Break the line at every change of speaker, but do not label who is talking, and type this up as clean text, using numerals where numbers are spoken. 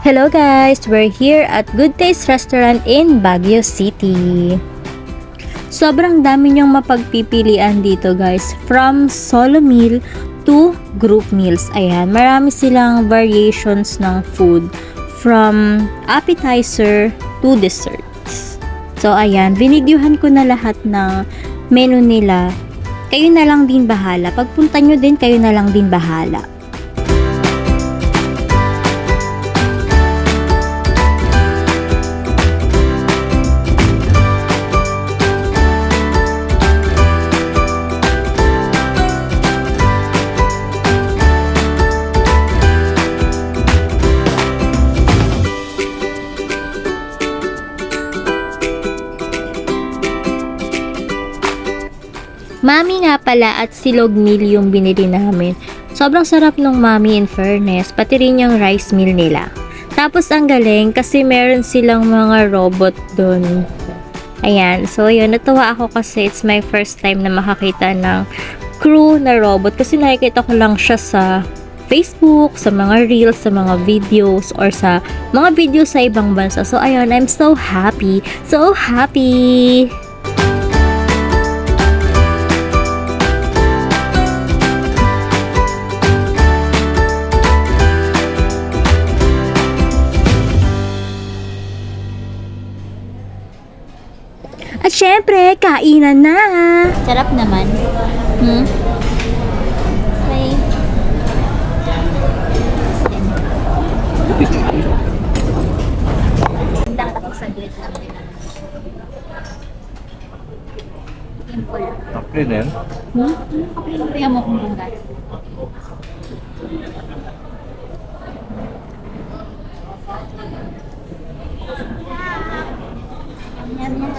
Hello guys! We're here at Good Taste Restaurant in Baguio City. Sobrang dami niyong mapagpipilian dito guys. From solo meal to group meals. Ayan, marami silang variations ng food. From appetizer to desserts. So ayan, binidyohan ko na lahat ng menu nila. Kayo na lang din bahala. Pagpunta nyo din, kayo na lang din bahala. Mami nga pala at silog meal yung binili namin. Sobrang sarap nung mami in fairness, pati rin yung rice meal nila. Tapos ang galing kasi meron silang mga robot doon. Ayan, so yun, natuwa ako kasi it's my first time na makakita ng crew na robot kasi nakikita ko lang siya sa Facebook, sa mga reels, sa mga videos, or sa mga videos sa ibang bansa. So ayun, I'm so happy, so happy! At syempre, kainan na!
Sarap naman. Okay. Hintang kasi saglit lang. Simple.
Kapre din.
Kaya mo kung bunggat. Yum, yum.